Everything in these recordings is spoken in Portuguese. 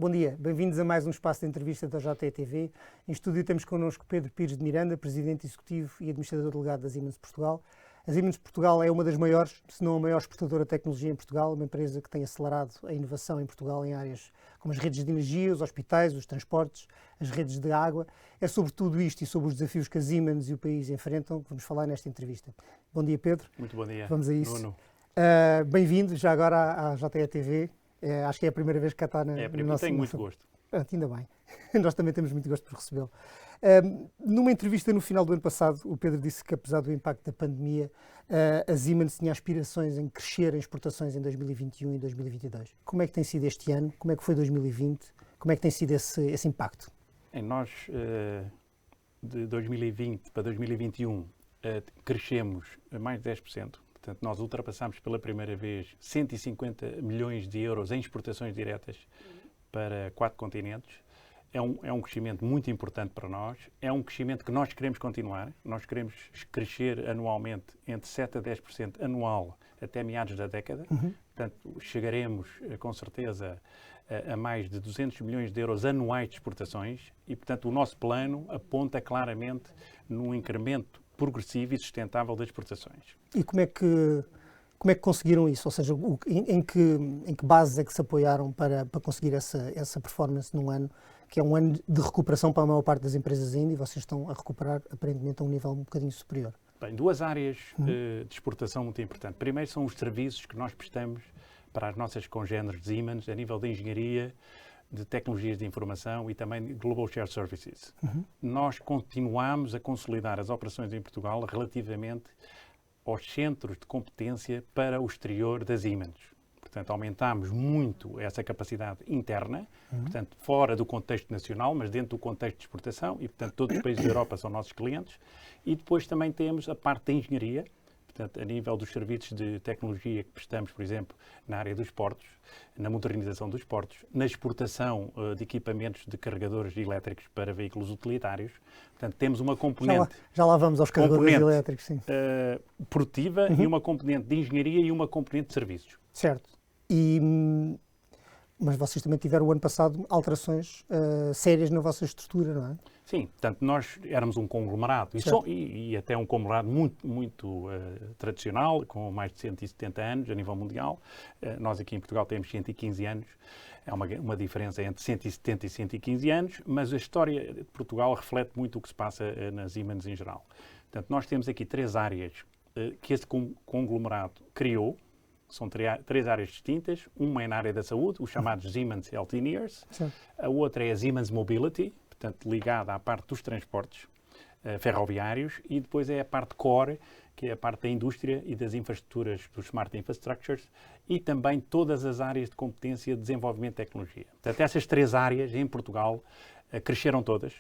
Bom dia, bem-vindos a mais um espaço de entrevista da JTTV. Em estúdio temos connosco Pedro Pires de Miranda, Presidente Executivo e Administrador Delegado da Siemens Portugal. A Siemens Portugal é uma das maiores, se não a maior exportadora de tecnologia em Portugal, uma empresa que tem acelerado a inovação em Portugal em áreas como as redes de energia, os hospitais, os transportes, as redes de água. É sobre tudo isto e sobre os desafios que a Siemens e o país enfrentam que vamos falar nesta entrevista. Bom dia, Pedro. Muito bom dia. Vamos a isso. Nuno. Bem-vindo já agora à JTTV. Acho que é a primeira vez que cá está na nossa... Tenho muito gosto. Ainda bem. Nós também temos muito gosto por recebê-lo. Numa entrevista no final do ano passado, o Pedro disse que, apesar do impacto da pandemia, a Siemens tinha aspirações em crescer em exportações em 2021 e 2022. Como é que tem sido este ano? Como é que foi 2020? Como é que tem sido esse impacto? Nós, de 2020 para 2021, crescemos a mais de 10%. Portanto, nós ultrapassámos pela primeira vez 150 milhões de euros em exportações diretas para 4 continentes. É um crescimento muito importante para nós. É um crescimento que nós queremos continuar. Nós queremos crescer anualmente entre 7% a 10% anual até meados da década. Portanto, chegaremos, com certeza, a mais de 200 milhões de euros anuais de exportações e, portanto, o nosso plano aponta claramente num incremento progressivo e sustentável das exportações. E como é que conseguiram isso? Ou seja, em que bases é que se apoiaram para conseguir essa performance num ano, que é um ano de recuperação para a maior parte das empresas ainda, e vocês estão a recuperar aparentemente a um nível um bocadinho superior? Bem, duas áreas de exportação muito importantes. Primeiro são os serviços que nós prestamos para as nossas congêneres de Siemens a nível de engenharia, de tecnologias de informação e também de Global Shared Services. Nós continuamos a consolidar as operações em Portugal relativamente aos centros de competência para o exterior da Siemens. Portanto, aumentámos muito essa capacidade interna, portanto, fora do contexto nacional, mas dentro do contexto de exportação, e, portanto, todos os países da Europa são nossos clientes. E depois também temos a parte da engenharia, portanto, a nível dos serviços de tecnologia que prestamos, por exemplo, na área dos portos, na modernização dos portos, na exportação de equipamentos de carregadores elétricos para veículos utilitários. Portanto, temos uma componente... Já lá vamos aos carregadores elétricos, sim. Produtiva e uma componente de engenharia e uma componente de serviços. Certo. Mas vocês também tiveram o ano passado alterações sérias na vossa estrutura, não é? Sim, portanto, nós éramos um conglomerado e até um conglomerado muito tradicional, com mais de 170 anos a nível mundial. Nós aqui em Portugal temos 115 anos, é uma diferença entre 170 e 115 anos, mas a história de Portugal reflete muito o que se passa nas Siemens em geral. Portanto, nós temos aqui 3 áreas que este conglomerado criou. São 3 áreas distintas. Uma é na área da saúde, os chamados Siemens Healthineers. A outra é a Siemens Mobility, portanto, ligada à parte dos transportes ferroviários. E depois é a parte core, que é a parte da indústria e das infraestruturas, dos Smart Infrastructures, e também todas as áreas de competência de desenvolvimento de tecnologia. Portanto, essas 3 áreas em Portugal cresceram todas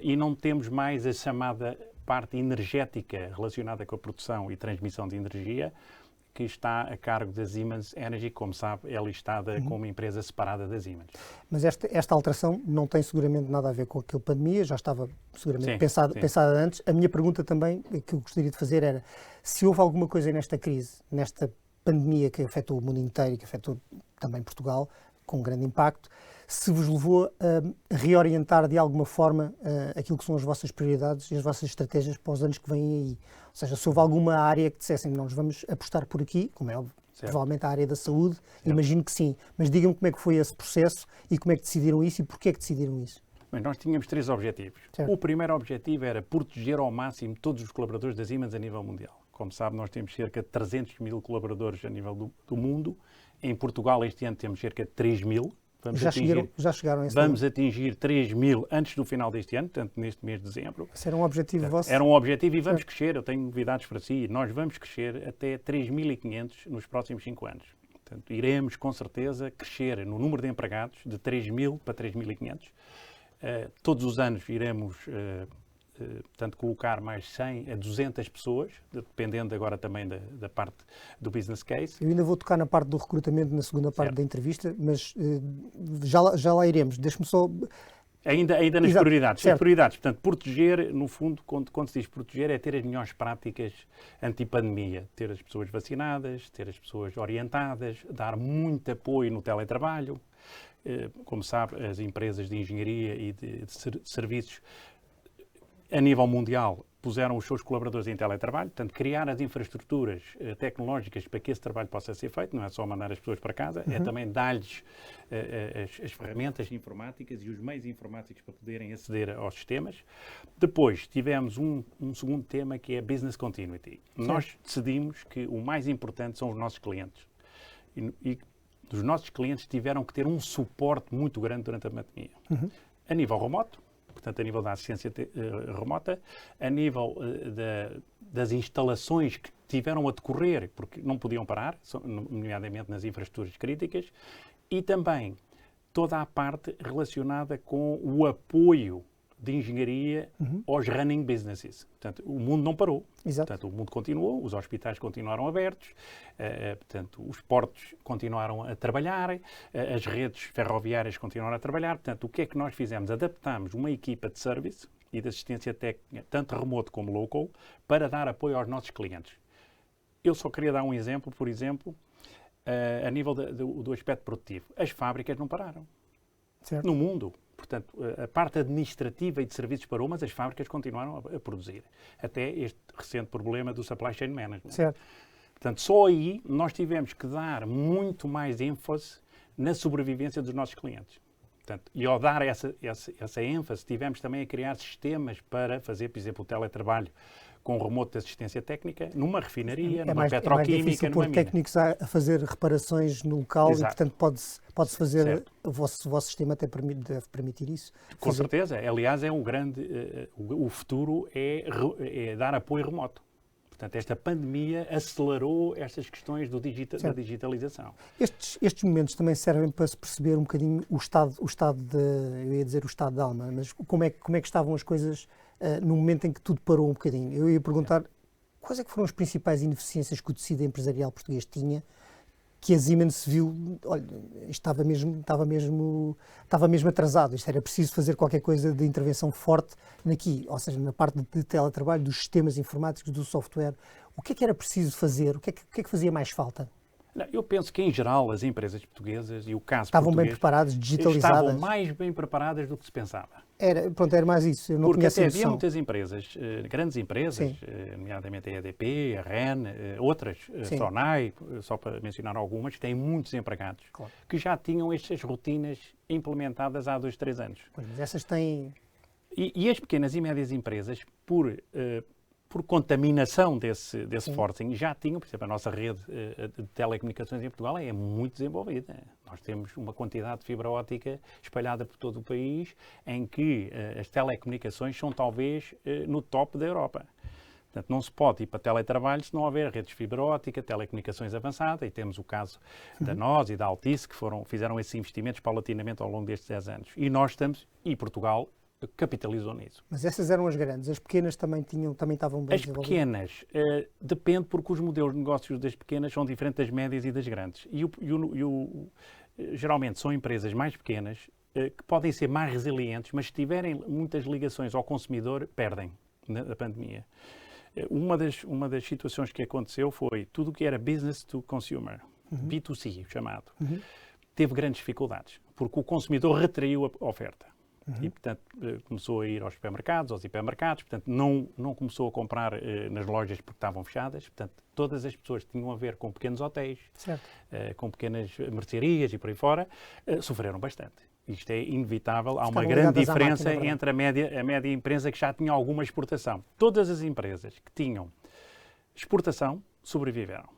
e não temos mais a chamada parte energética relacionada com a produção e transmissão de energia, que está a cargo da Siemens Energy, como sabe, é listada como uma empresa separada da Siemens. Mas esta alteração não tem seguramente nada a ver com aquela pandemia, já estava seguramente pensada antes. A minha pergunta também, que eu gostaria de fazer era, se houve alguma coisa nesta crise, nesta pandemia que afetou o mundo inteiro e que afetou também Portugal, com grande impacto, se vos levou a reorientar de alguma forma aquilo que são as vossas prioridades e as vossas estratégias para os anos que vêm aí. Ou seja, se houve alguma área que dissessem nós vamos apostar por aqui, como é óbvio, provavelmente a área da saúde, imagino que sim. Mas digam-me como é que foi esse processo e como é que decidiram isso e porquê é que decidiram isso. Bem, nós tínhamos 3 objetivos. O primeiro objetivo era proteger ao máximo todos os colaboradores da Siemens a nível mundial. Como sabe, nós temos cerca de 300 mil colaboradores a nível do mundo. Em Portugal, este ano, temos cerca de 3 mil. Já chegaram a esse Vamos atingir 3 mil antes do final deste ano, portanto, neste mês de dezembro. Esse era um objetivo vosso? Era um objetivo e vamos crescer. Eu tenho novidades para si. Nós vamos crescer até 3.500 nos próximos 5 anos. Portanto, iremos, com certeza, crescer no número de empregados de 3.000 para 3.500. Todos os anos iremos portanto, colocar mais 100 a 200 pessoas, dependendo agora também da parte do business case. Eu ainda vou tocar na parte do recrutamento na segunda parte da entrevista, mas já lá iremos. Deixe-me só... Ainda nas Exato, prioridades. certo. As prioridades, portanto, proteger, no fundo, quando se diz proteger, é ter as melhores práticas anti-pandemia. Ter as pessoas vacinadas, ter as pessoas orientadas, dar muito apoio no teletrabalho. Como sabe, as empresas de engenharia e de serviços a nível mundial puseram os seus colaboradores em teletrabalho, portanto, criar as infraestruturas tecnológicas para que esse trabalho possa ser feito, não é só mandar as pessoas para casa, é também dar-lhes as ferramentas informáticas e os meios informáticos para poderem aceder aos sistemas. Depois, tivemos um segundo tema que é Business Continuity. Sim. Nós decidimos que o mais importante são os nossos clientes. E os nossos clientes tiveram que ter um suporte muito grande durante a pandemia. A nível remoto, portanto, a nível da assistência remota, a nível das instalações que tiveram a decorrer, porque não podiam parar, nomeadamente nas infraestruturas críticas, e também toda a parte relacionada com o apoio de engenharia aos running businesses. Portanto, o mundo não parou. Exato. Portanto, o mundo continuou, os hospitais continuaram abertos, portanto, os portos continuaram a trabalhar, as redes ferroviárias continuaram a trabalhar. Portanto, o que é que nós fizemos? Adaptámos uma equipa de service e de assistência técnica, tanto remoto como local, para dar apoio aos nossos clientes. Eu só queria dar um exemplo, por exemplo, a nível do aspecto produtivo. As fábricas não pararam. Certo. No mundo. Portanto, a parte administrativa e de serviços parou, mas as fábricas continuaram a produzir. Até este recente problema do supply chain management. Certo. Portanto, só aí nós tivemos que dar muito mais ênfase na sobrevivência dos nossos clientes. Portanto, e ao dar essa ênfase, tivemos também a criar sistemas para fazer, por exemplo, o teletrabalho com remoto de assistência técnica numa refinaria, numa petroquímica, numa mina. Técnicos a fazer reparações no local. Exato. E, portanto, pode-se fazer, certo. O vosso sistema até deve permitir isso. Com certeza. Aliás, é um grande, o futuro é dar apoio remoto. Portanto, esta pandemia acelerou estas questões da digitalização. Estes momentos também servem para se perceber um bocadinho o estado eu ia dizer o estado da alma, mas como é que estavam as coisas no momento em que tudo parou um bocadinho. Eu ia perguntar quais é que foram as principais ineficiências que o tecido empresarial português tinha, que a Siemens se viu, olha, estava mesmo atrasado, isto era preciso fazer qualquer coisa de intervenção forte aqui, ou seja, na parte de teletrabalho, dos sistemas informáticos, do software. O que é que era preciso fazer? O que é que fazia mais falta? Não, eu penso que, em geral, as empresas portuguesas e o caso estavam português... bem preparadas, digitalizadas? Estavam mais bem preparadas do que se pensava. Era mais isso, eu não porque conheço até havia muitas empresas, grandes empresas, nomeadamente a EDP, a REN, outras, a Sonai, só para mencionar algumas, que têm muitos empregados, claro, que já tinham estas rotinas implementadas há 2, 3 anos. Pois, mas essas têm... E as pequenas e médias empresas, por contaminação desse forcing, já tinham, por exemplo, a nossa rede de telecomunicações em Portugal é muito desenvolvida. Nós temos uma quantidade de fibra óptica espalhada por todo o país, em que as telecomunicações são talvez no top da Europa. Portanto, não se pode ir para teletrabalho se não houver redes de fibra óptica, telecomunicações avançadas, e temos o caso da NOS e da Altice, que fizeram esses investimentos paulatinamente ao longo destes 10 anos. E nós e Portugal capitalizou nisso. Mas essas eram as grandes, as pequenas também estavam bem desenvolvidas? As pequenas, depende, porque os modelos de negócios das pequenas são diferentes das médias e das grandes. Geralmente são empresas mais pequenas que podem ser mais resilientes, mas se tiverem muitas ligações ao consumidor, perdem na pandemia. Uma das situações que aconteceu foi tudo o que era business to consumer, B2C chamado, teve grandes dificuldades, porque o consumidor retraiu a oferta. E, portanto, começou a ir aos supermercados, aos hipermercados, portanto, não começou a comprar nas lojas porque estavam fechadas. Portanto, todas as pessoas que tinham a ver com pequenos hotéis, com pequenas mercearias e por aí fora, sofreram bastante. Isto é inevitável. Há uma grande diferença entre a média empresa que já tinha alguma exportação. Todas as empresas que tinham exportação sobreviveram,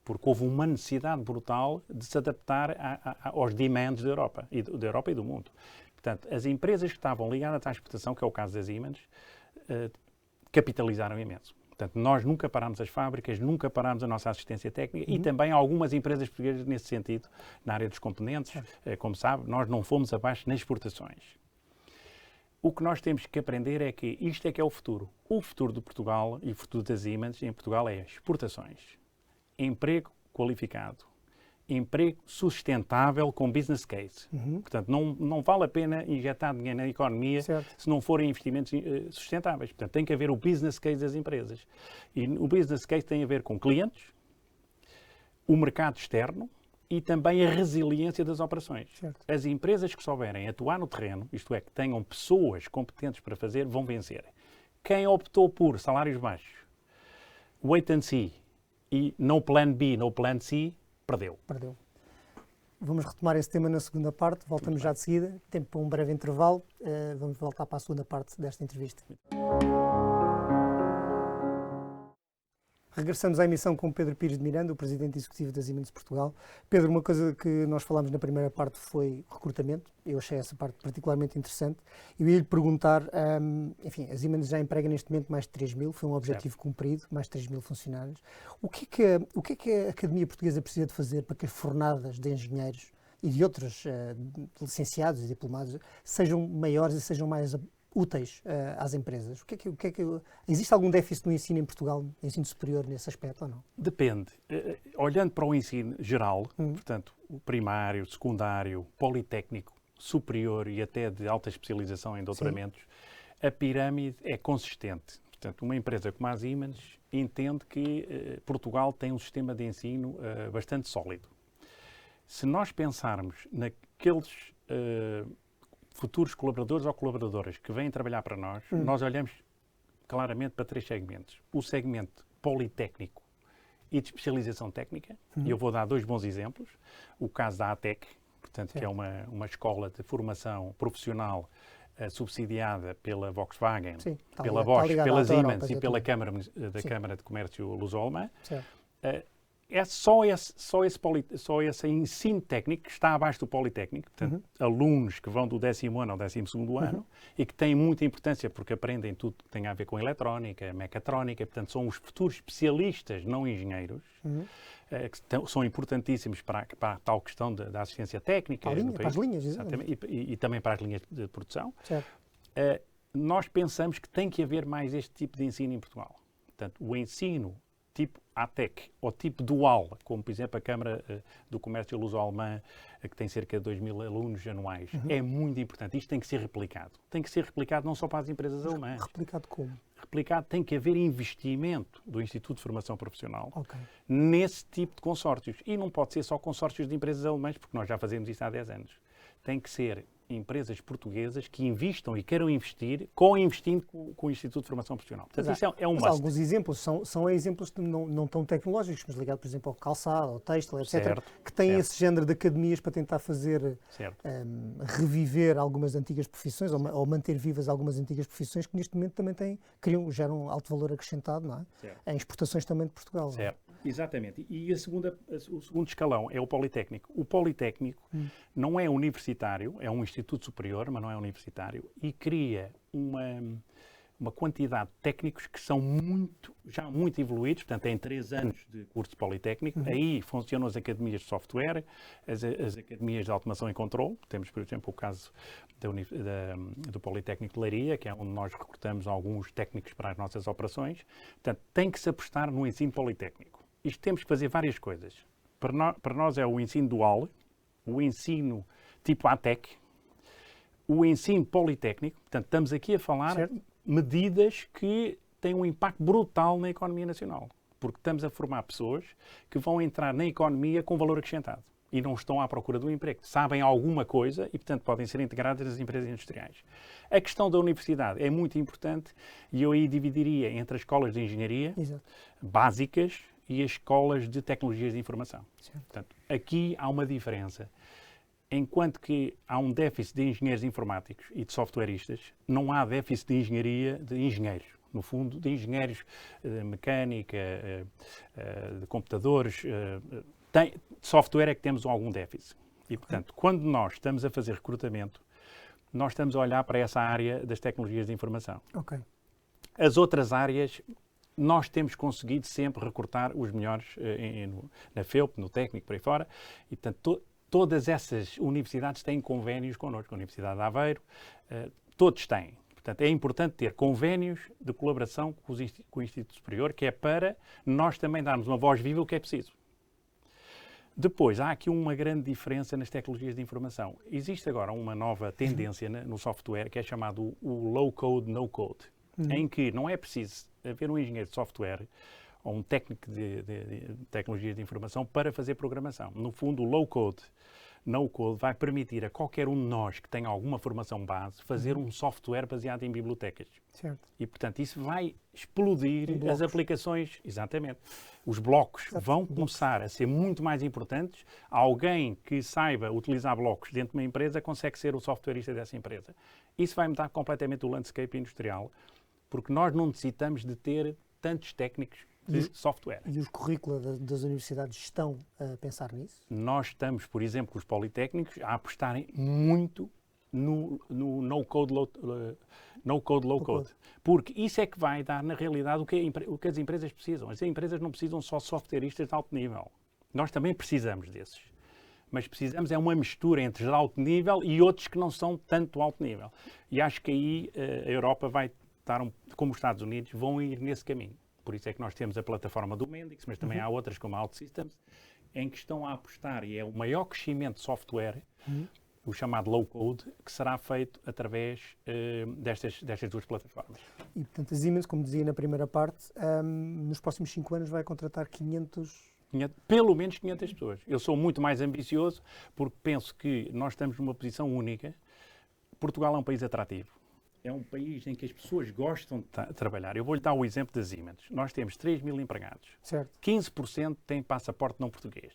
porque houve uma necessidade brutal de se adaptar aos demands da Europa e do mundo. Portanto, as empresas que estavam ligadas à exportação, que é o caso das Siemens, capitalizaram imenso. Portanto, nós nunca parámos as fábricas, nunca parámos a nossa assistência técnica e também algumas empresas portuguesas nesse sentido, na área dos componentes. Como sabe, nós não fomos abaixo nas exportações. O que nós temos que aprender é que isto é que é o futuro. O futuro de Portugal e o futuro das Siemens em Portugal é exportações, emprego qualificado emprego sustentável com business case. Portanto, não vale a pena injetar dinheiro na economia se não forem investimentos sustentáveis. Portanto, tem que haver o business case das empresas. E o business case tem a ver com clientes, o mercado externo e também a resiliência das operações. As empresas que souberem atuar no terreno, isto é, que tenham pessoas competentes para fazer, vão vencer. Quem optou por salários baixos, wait and see e no plan B, no plan C, perdeu. Vamos retomar esse tema na segunda parte. Voltamos já de seguida. Tempo para um breve intervalo. Vamos voltar para a segunda parte desta entrevista. Regressamos à emissão com Pedro Pires de Miranda, o Presidente Executivo da Siemens Portugal. Pedro, uma coisa que nós falámos na primeira parte foi recrutamento. Eu achei essa parte particularmente interessante. Eu ia lhe perguntar, enfim, a Siemens já emprega neste momento mais de 3 mil, foi um objetivo cumprido, mais de 3 mil funcionários. O que é que a Academia Portuguesa precisa de fazer para que as fornadas de engenheiros e de outros licenciados e diplomados sejam maiores e sejam mais úteis às empresas? Existe algum déficit no ensino em Portugal, no ensino superior, nesse aspecto ou não? Depende. Olhando para o ensino geral, portanto, o primário, secundário, politécnico, superior e até de alta especialização em doutoramentos, a pirâmide é consistente. Portanto, uma empresa como a Siemens entende que Portugal tem um sistema de ensino bastante sólido. Se nós pensarmos naqueles futuros colaboradores ou colaboradoras que vêm trabalhar para nós, nós olhamos claramente para 3 segmentos. O segmento politécnico e de especialização técnica, e eu vou dar 2 bons exemplos. O caso da ATEC, portanto, que é uma escola de formação profissional subsidiada pela Volkswagen, pela Bosch, pela Siemens e pela Câmara de Comércio Luso-Alemã. É só esse ensino técnico que está abaixo do politécnico, portanto, alunos que vão do 10º ano ao 12º ano e que têm muita importância porque aprendem tudo que tem a ver com eletrónica, mecatrónica, portanto, são os futuros especialistas, não engenheiros, que são importantíssimos para a tal questão da assistência técnica. Para as linhas, exatamente, e também para as linhas de produção. Nós pensamos que tem que haver mais este tipo de ensino em Portugal. Portanto, o ensino tipo ATEC, ou tipo dual, como por exemplo a Câmara do Comércio Luso-Alemã, que tem cerca de 2.000 alunos anuais, é muito importante. Isto tem que ser replicado. Tem que ser replicado não só para as empresas alemãs. Replicado como? Replicado, tem que haver investimento do Instituto de Formação Profissional nesse tipo de consórcios. E não pode ser só consórcios de empresas alemãs, porque nós já fazemos isso há 10 anos. Tem que ser empresas portuguesas que investam e queiram investir, co-investindo com o Instituto de Formação Profissional. Portanto, isso é um must. Alguns exemplos são exemplos não tão tecnológicos, mas ligados, por exemplo, ao calçado, ao têxtil, etc., que têm esse género de academias para tentar fazer reviver algumas antigas profissões ou manter vivas algumas antigas profissões que neste momento também geram alto valor acrescentado, não é? Em exportações também de Portugal. Certo. Exatamente. E o segundo escalão é o Politécnico. O Politécnico não é universitário, é um instituto superior, mas não é universitário, e cria uma quantidade de técnicos que são já muito evoluídos, portanto, têm 3 anos de curso politécnico. Aí funcionam as academias de software, as academias de automação e controle. Temos, por exemplo, o caso do Politécnico de Leiria, que é onde nós recrutamos alguns técnicos para as nossas operações. Portanto, tem que se apostar no ensino politécnico. Isto temos que fazer várias coisas. Para nós é o ensino dual, o ensino tipo ATEC, o ensino politécnico. Portanto, estamos aqui a falar medidas que têm um impacto brutal na economia nacional, porque estamos a formar pessoas que vão entrar na economia com valor acrescentado e não estão à procura do emprego. Sabem alguma coisa e, portanto, podem ser integradas nas empresas industriais. A questão da universidade é muito importante e eu aí dividiria entre as escolas de engenharia básicas e as escolas de tecnologias de informação. Portanto, aqui há uma diferença. Enquanto que há um déficit de engenheiros informáticos e de softwareistas, não há déficit de engenharia de engenheiros. No fundo, de engenheiros de mecânica, de computadores, de software é que temos algum déficit. E, portanto, quando nós estamos a fazer recrutamento, nós estamos a olhar para essa área das tecnologias de informação. As outras áreas, nós temos conseguido sempre recrutar os melhores na FEUP, no técnico, por aí fora, e, portanto, todas essas universidades têm convénios connosco. A Universidade de Aveiro, todos têm. Portanto, é importante ter convénios de colaboração com o Instituto Superior, que é para nós também darmos uma voz viva o que é preciso. Depois, há aqui uma grande diferença nas tecnologias de informação. Existe agora uma nova tendência no software que é chamado o low-code, no-code, em que não é preciso haver um engenheiro de software ou um técnico de tecnologias de informação para fazer programação. No fundo, o low-code, no-code vai permitir a qualquer um de nós que tenha alguma formação base fazer um software baseado em bibliotecas. Certo. E, portanto, isso vai explodir as aplicações. Exatamente. Os blocos vão começar a ser muito mais importantes. Alguém que saiba utilizar blocos dentro de uma empresa consegue ser o softwareista dessa empresa. Isso vai mudar completamente o landscape industrial, porque nós não necessitamos de ter tantos técnicos de software. E os currículos das universidades estão a pensar nisso? Nós estamos, por exemplo, com os politécnicos, a apostarem muito no no-code, low-code. Porque isso é que vai dar, na realidade, o que as empresas precisam. As empresas não precisam só de softwareistas de alto nível. Nós também precisamos desses. Mas precisamos é uma mistura entre de alto nível e outros que não são tanto alto nível. E acho que aí a Europa vai estar, como os Estados Unidos, vão ir nesse caminho. Por isso é que nós temos a plataforma do Mendix, mas também há outras como a OutSystems, em que estão a apostar, e é o maior crescimento de software, o chamado low-code, que será feito através destas duas plataformas. E, portanto, a Siemens, como dizia na primeira parte, nos próximos 5 anos vai contratar 500... Pelo menos 500 pessoas. Eu sou muito mais ambicioso porque penso que nós estamos numa posição única. Portugal é um país atrativo. É um país em que as pessoas gostam de trabalhar. Eu vou-lhe dar o exemplo da Siemens. Nós temos 3.000 empregados. Certo. 15% têm passaporte não português,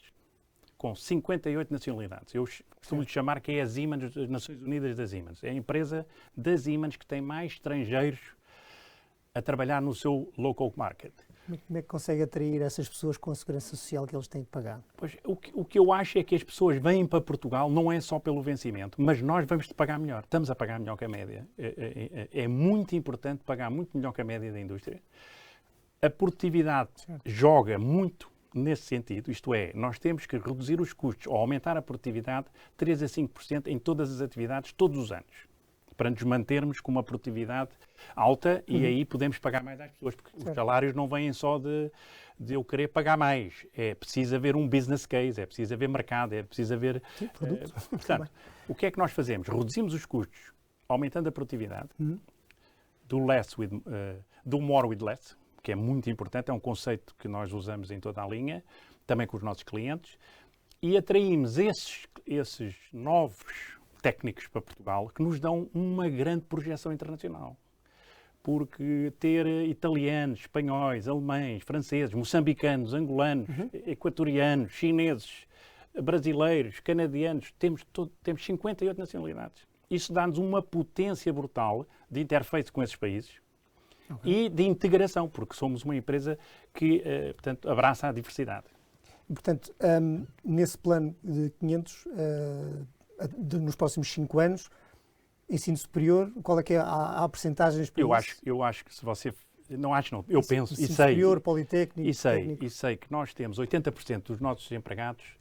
com 58 nacionalidades. Eu costumo-lhe chamar que é a Siemens das Nações Unidas da Siemens. É a empresa da Siemens que tem mais estrangeiros a trabalhar no seu local market. Como é que consegue atrair essas pessoas com a segurança social que eles têm que pagar? Pois, o que eu acho é que as pessoas vêm para Portugal não é só pelo vencimento, mas nós vamos pagar melhor. Estamos a pagar melhor que a média. É muito importante pagar muito melhor que a média da indústria. A produtividade joga muito nesse sentido, isto é, nós temos que reduzir os custos ou aumentar a produtividade 3 a 5% em todas as atividades, todos os anos, para nos mantermos com uma produtividade alta e aí podemos pagar mais às pessoas, porque os salários não vêm só de eu querer pagar mais. É preciso haver um business case, é preciso haver mercado, é preciso haver... produto. Portanto, o que é que nós fazemos? Reduzimos os custos, aumentando a produtividade, do more with less, que é muito importante, é um conceito que nós usamos em toda a linha, também com os nossos clientes, e atraímos esses novos técnicos para Portugal que nos dão uma grande projeção internacional. Porque ter italianos, espanhóis, alemães, franceses, moçambicanos, angolanos, equatorianos, chineses, brasileiros, canadianos, temos 58 nacionalidades. Isso dá-nos uma potência brutal de interface com esses países e de integração, porque somos uma empresa que, portanto, abraça a diversidade. Portanto, nesse plano de 500, nos próximos 5 anos, ensino superior, qual é que é a percentagens para isso? Eu acho que se você... Não acho, não. Eu penso e sei... superior, politécnico... E sei que nós temos 80% dos nossos empregados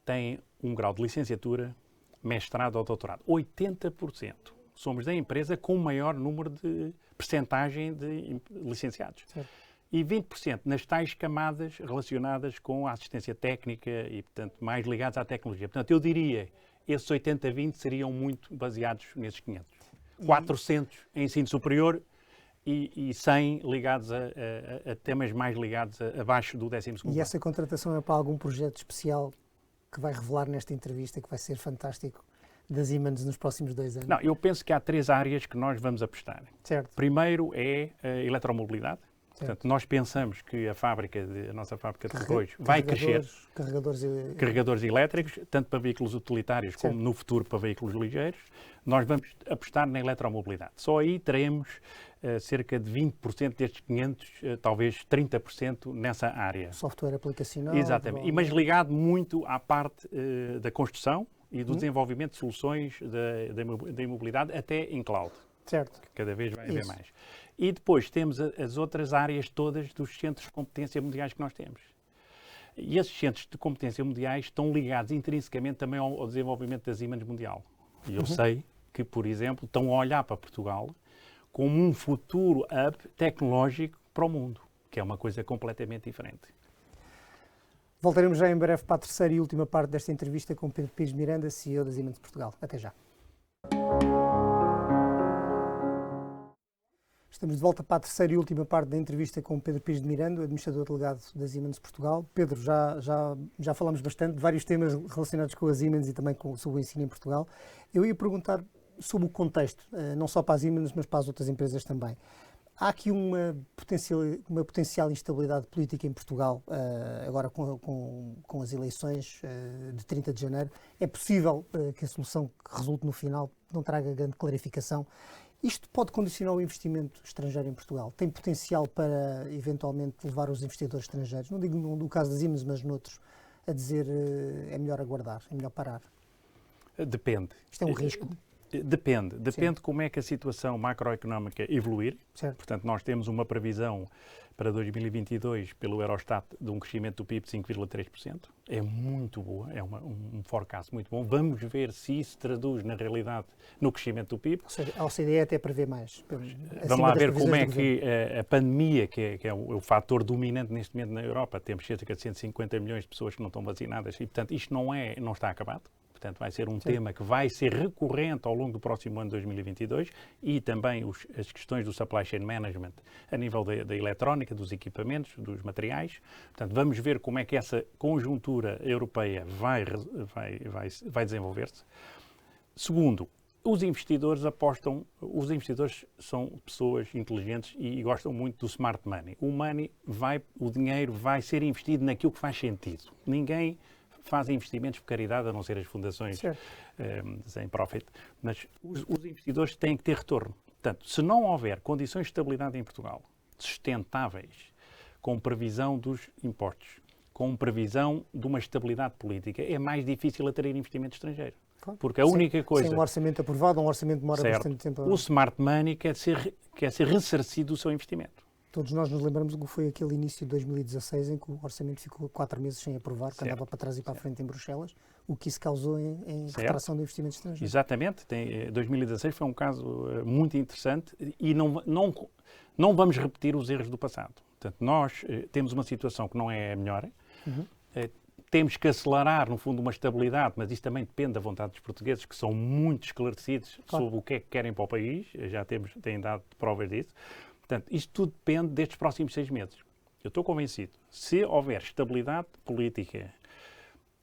têm um grau de licenciatura, mestrado ou doutorado. 80%. Somos da empresa com o maior número de percentagem de licenciados. Certo. E 20% nas tais camadas relacionadas com a assistência técnica e, portanto, mais ligados à tecnologia. Portanto, eu diria, esses 80-20 seriam muito baseados nesses 500. 400 em ensino superior e 100 ligados a temas mais ligados abaixo do 12º. E essa contratação é para algum projeto especial que vai revelar nesta entrevista, que vai ser fantástico, da Siemens nos próximos 2 anos? Não, eu penso que há 3 áreas que nós vamos apostar. Certo. Primeiro é a eletromobilidade. Portanto, nós pensamos que a nossa fábrica de Corroios vai crescer. Carregadores elétricos, tanto para veículos utilitários como no futuro para veículos ligeiros. Nós vamos apostar na eletromobilidade. Só aí teremos cerca de 20% destes 500, talvez 30% nessa área. Software aplicacional. Exatamente. Mas ligado muito à parte da construção e do desenvolvimento de soluções da imobilidade até em cloud. Certo. Que cada vez vai haver mais. E depois temos as outras áreas todas dos centros de competência mundiais que nós temos. E esses centros de competência mundiais estão ligados intrinsecamente também ao desenvolvimento da Siemens mundial. E eu sei que, por exemplo, estão a olhar para Portugal como um futuro hub tecnológico para o mundo, que é uma coisa completamente diferente. Voltaremos já em breve para a terceira e última parte desta entrevista com Pedro Pires de Miranda, CEO da Siemens de Portugal. Até já. Estamos de volta para a terceira e última parte da entrevista com Pedro Pires de Miranda, administrador delegado da Siemens de Portugal. Pedro, já falámos bastante de vários temas relacionados com a Siemens e também sobre o ensino em Portugal. Eu ia perguntar sobre o contexto, não só para a Siemens, mas para as outras empresas também. Há aqui uma potencial instabilidade política em Portugal, agora com as eleições de 30 de janeiro. É possível que a solução que resulte no final não traga grande clarificação. Isto pode condicionar o investimento estrangeiro em Portugal? Tem potencial para, eventualmente, levar os investidores estrangeiros, não digo no caso das Siemens, mas noutros, a dizer é melhor aguardar, é melhor parar? Depende. Isto é um risco? Depende como é que a situação macroeconómica evoluir. Certo. Portanto, nós temos uma previsão para 2022 pelo Eurostat de um crescimento do PIB de 5,3%. É muito boa, é um forecast muito bom. Vamos ver se isso se traduz na realidade no crescimento do PIB. Ou seja, a OCDE até prevê mais. Vamos lá ver como é que a pandemia, que é o fator dominante neste momento na Europa, temos cerca de 150 milhões de pessoas que não estão vacinadas e, portanto, isto não está acabado. Portanto, vai ser um tema que vai ser recorrente ao longo do próximo ano de 2022 e também as questões do supply chain management a nível da eletrónica, dos equipamentos, dos materiais. Portanto, vamos ver como é que essa conjuntura europeia vai desenvolver-se. Segundo, os investidores são pessoas inteligentes e gostam muito do smart money. O dinheiro vai ser investido naquilo que faz sentido. Ninguém fazem investimentos por caridade, a não ser as fundações sem profit, mas os investidores têm que ter retorno. Portanto, se não houver condições de estabilidade em Portugal sustentáveis, com previsão dos impostos, com previsão de uma estabilidade política, é mais difícil atrair investimento estrangeiro. Claro. Porque a única coisa... Sem um orçamento aprovado, um orçamento demora bastante tempo. O smart money quer ser ressarcido do seu investimento. Todos nós nos lembramos do que foi aquele início de 2016 em que o orçamento ficou 4 meses sem aprovar, que andava para trás e para a frente em Bruxelas, o que isso causou em retração do investimento estrangeiro. Exatamente. 2016 foi um caso muito interessante e não vamos repetir os erros do passado. Portanto, nós temos uma situação que não é a melhor. Temos que acelerar, no fundo, uma estabilidade, mas isso também depende da vontade dos portugueses, que são muito esclarecidos sobre o que é que querem para o país. Já têm dado provas disso. Portanto, isto tudo depende destes próximos 6 meses. Eu estou convencido, se houver estabilidade política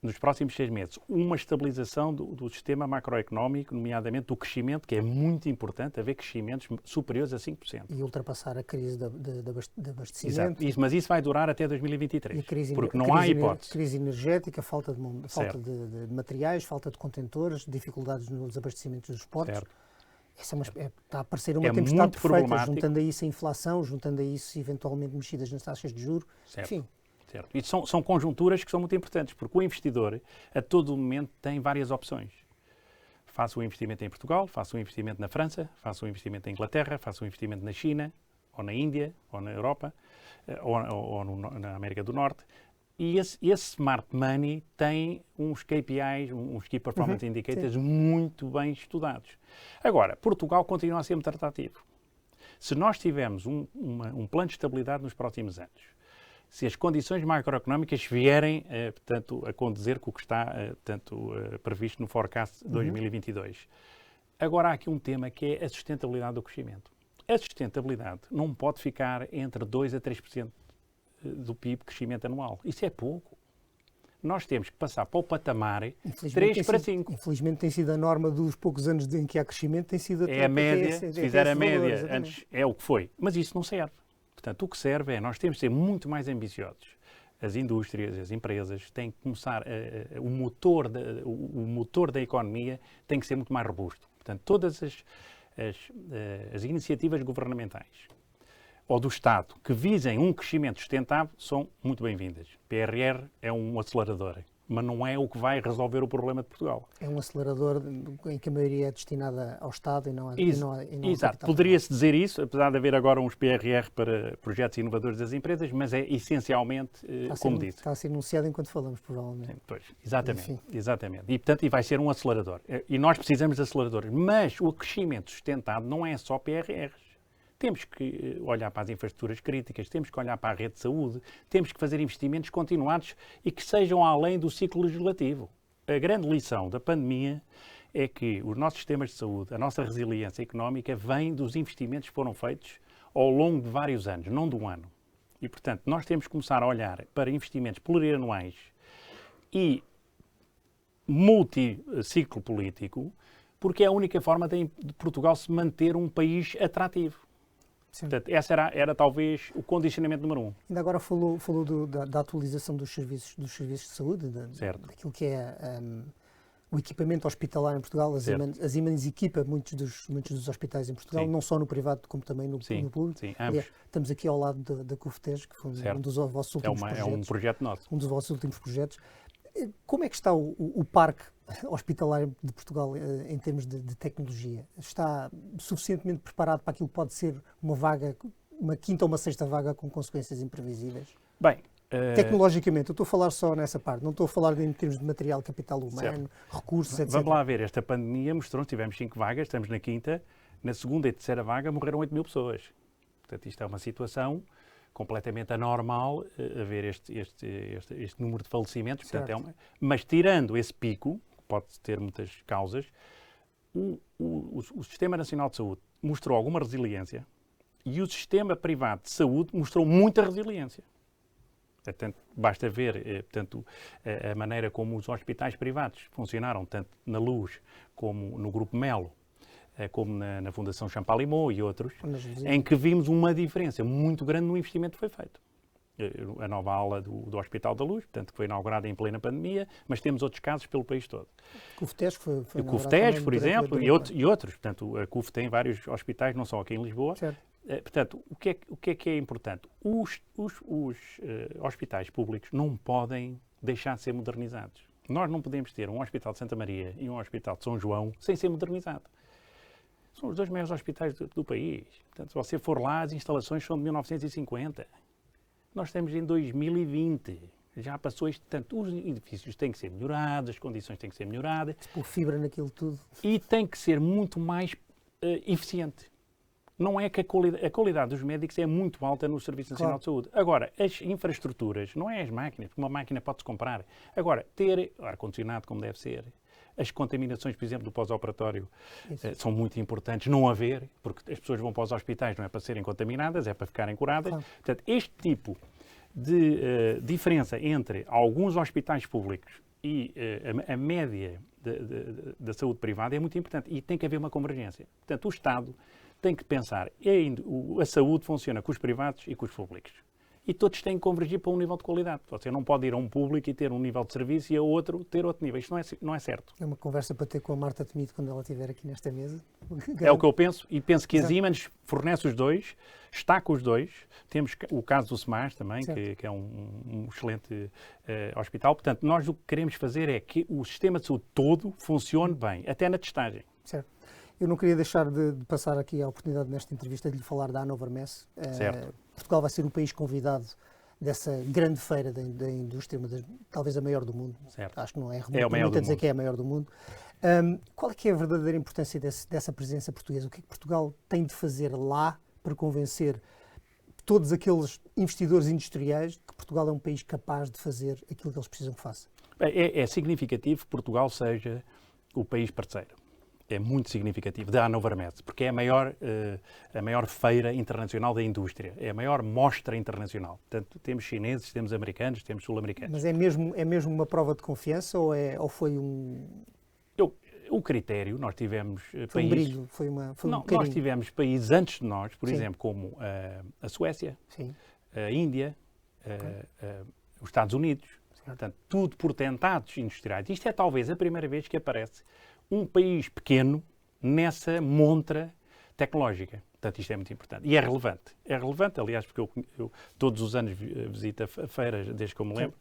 nos próximos 6 meses, uma estabilização do sistema macroeconómico, nomeadamente do crescimento, que é muito importante, haver crescimentos superiores a 5%. E ultrapassar a crise de abastecimento. Exato, mas isso vai durar até 2023, porque não há hipótese. Crise energética, falta de materiais, falta de contentores, dificuldades nos abastecimentos dos portos. Certo. Está a parecer uma tempestade perfeita, juntando a isso a inflação, juntando a isso eventualmente mexidas nas taxas de juros. Certo. Enfim. Certo. E são conjunturas que são muito importantes, porque o investidor, a todo momento, tem várias opções. Faça o investimento em Portugal, faça o investimento na França, faça o investimento na Inglaterra, faça o investimento na China, ou na Índia, ou na Europa, ou na América do Norte. E esse smart money tem uns KPIs, uns Key Performance Indicators, muito bem estudados. Agora, Portugal continua a ser muito atrativo. Se nós tivermos um plano de estabilidade nos próximos anos, se as condições macroeconómicas vierem, portanto, a condizer com o que está previsto no forecast de 2022. Agora há aqui um tema que é a sustentabilidade do crescimento. A sustentabilidade não pode ficar entre 2% a 3% do PIB crescimento anual. Isso é pouco. Nós temos que passar para o patamar 3 para 5. Infelizmente tem sido a norma dos poucos anos em que há crescimento, tem sido a média, se fizer a média, antes é o que foi. Mas isso não serve. Portanto, o que serve é, nós temos de ser muito mais ambiciosos. As indústrias, as empresas têm que começar, o motor da economia tem que ser muito mais robusto. Portanto, todas as iniciativas governamentais ou do Estado que visem um crescimento sustentável são muito bem-vindas. PRR é um acelerador, mas não é o que vai resolver o problema de Portugal. É um acelerador em que a maioria é destinada ao Estado e não ao Exato, poderia-se dizer isso, apesar de haver agora uns PRR para projetos inovadores das empresas, mas é essencialmente, como disse. Está a ser anunciado enquanto falamos, provavelmente. Sim, pois, exatamente. E, portanto, vai ser um acelerador. E nós precisamos de aceleradores. Mas o crescimento sustentado não é só PRRs. Temos que olhar para as infraestruturas críticas, temos que olhar para a rede de saúde, temos que fazer investimentos continuados e que sejam além do ciclo legislativo. A grande lição da pandemia é que os nossos sistemas de saúde, a nossa resiliência económica, vem dos investimentos que foram feitos ao longo de vários anos, não de um ano. E, portanto, nós temos que começar a olhar para investimentos plurianuais e multiciclo político, porque é a única forma de Portugal se manter um país atrativo. Sim. Portanto, esse era talvez o condicionamento número 1. Ainda agora falou da atualização dos serviços de saúde, daquilo que é o equipamento hospitalar em Portugal. A Siemens equipa muitos dos hospitais em Portugal, sim, não só no privado como também no público. Sim, ambos. Estamos aqui ao lado da CUFTES, que foi um dos vossos últimos projetos. É um projeto nosso. Um dos vossos últimos projetos. Como é que está o parque hospitalar de Portugal em termos de tecnologia? Está suficientemente preparado para aquilo que pode ser uma quinta ou uma sexta vaga com consequências imprevisíveis? Bem, tecnologicamente, eu estou a falar só nessa parte, não estou a falar em termos de material, capital humano, certo, recursos, etc. Vamos lá ver, esta pandemia mostrou que tivemos 5 vagas, estamos na quinta, na segunda e terceira vaga morreram 8 mil pessoas. Portanto, isto é uma situação completamente anormal, haver este número de falecimentos. Portanto, mas tirando esse pico, que pode ter muitas causas, o Sistema Nacional de Saúde mostrou alguma resiliência e o Sistema Privado de Saúde mostrou muita resiliência. Portanto, basta ver a maneira como os hospitais privados funcionaram, tanto na Luz como no Grupo Melo, como na Fundação Champalimau e outros, em que vimos uma diferença muito grande no investimento que foi feito. A nova ala do Hospital da Luz, portanto, que foi inaugurada em plena pandemia, mas temos outros casos pelo país todo. O CUFTES foi o CUFTES, por exemplo, e outros. Portanto, a CUF tem vários hospitais, não só aqui em Lisboa. Certo. Portanto, o que é importante? Os hospitais públicos não podem deixar de ser modernizados. Nós não podemos ter um Hospital de Santa Maria e um Hospital de São João sem ser modernizado. São os 2 maiores hospitais do país. Portanto, se você for lá, as instalações são de 1950. Nós estamos em 2020. Já passou isto. Portanto, os edifícios têm que ser melhorados, as condições têm que ser melhoradas. Por fibra naquilo tudo. E tem que ser muito mais eficiente. Não é que a qualidade dos médicos é muito alta no Serviço Nacional de Saúde. Agora, as infraestruturas, não é as máquinas, porque uma máquina pode-se comprar. Agora, ter ar-condicionado como deve ser. As contaminações, por exemplo, do pós-operatório são muito importantes. Não haver, porque as pessoas vão para os hospitais não é para serem contaminadas, é para ficarem curadas. Claro. Portanto, este tipo de diferença entre alguns hospitais públicos e a média da saúde privada é muito importante. E tem que haver uma convergência. Portanto, o Estado tem que pensar, a saúde funciona com os privados e com os públicos. E todos têm que convergir para um nível de qualidade. Você não pode ir a um público e ter um nível de serviço e a outro ter outro nível. Isto não é certo. É uma conversa para ter com a Marta Temido quando ela estiver aqui nesta mesa. É o que eu penso. E penso que a Siemens fornece os dois, está com os dois. Temos o caso do SEMAS também, que é um excelente hospital. Portanto, nós o que queremos fazer é que o sistema de saúde todo funcione bem, até na testagem. Certo. Eu não queria deixar de passar aqui a oportunidade nesta entrevista de lhe falar da Hannover Messe. Portugal vai ser o país convidado dessa grande feira da indústria, talvez a maior do mundo. Certo. Acho que não é muito a dizer que é a maior do mundo. Qual é que é a verdadeira importância dessa presença portuguesa? O que é que Portugal tem de fazer lá para convencer todos aqueles investidores industriais que Portugal é um país capaz de fazer aquilo que eles precisam que faça? É significativo que Portugal seja o país parceiro. É muito significativo, da Hannover Messe, porque é a maior feira internacional da indústria, é a maior mostra internacional. Portanto, temos chineses, temos americanos, temos sul-americanos. Mas é mesmo uma prova de confiança ou foi um... O critério, nós tivemos foi países... um brilho, foi um carinho. Nós tivemos países antes de nós, por exemplo, como a Suécia, a Índia, os Estados Unidos, portanto, tudo portentados industriais. Isto é talvez a primeira vez que aparece um país pequeno nessa montra tecnológica. Portanto, isto é muito importante. E é relevante. É relevante, aliás, porque eu todos os anos visito a feira, desde que eu me lembro.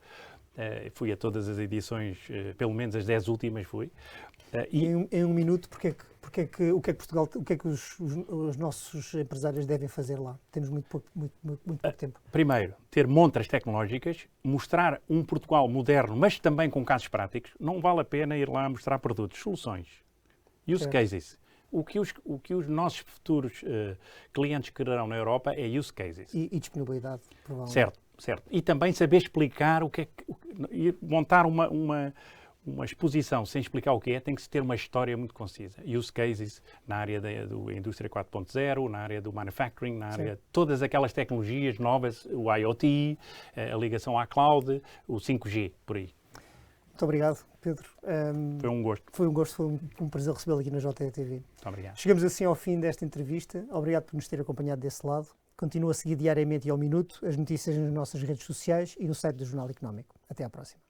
Fui a todas as edições, pelo menos as 10 últimas fui. Em um minuto, o que é que os nossos empresários devem fazer lá? Temos muito pouco tempo. Primeiro, ter montras tecnológicas, mostrar um Portugal moderno, mas também com casos práticos. Não vale a pena ir lá mostrar produtos, soluções. Use cases. o que os nossos futuros clientes quererão na Europa é use cases. E disponibilidade, provavelmente. Certo, certo. E também saber explicar o que é que... montar uma exposição sem explicar o que é, tem que ter uma história muito concisa. Use cases na área da indústria 4.0, na área do manufacturing, na área de todas aquelas tecnologias novas, o IoT, a ligação à cloud, o 5G, por aí. Muito obrigado, Pedro. Foi um gosto. Foi um prazer recebê-lo aqui na JTV. Muito obrigado. Chegamos assim ao fim desta entrevista. Obrigado por nos ter acompanhado desse lado. Continua a seguir diariamente e ao minuto as notícias nas nossas redes sociais e no site do Jornal Económico. Até à próxima.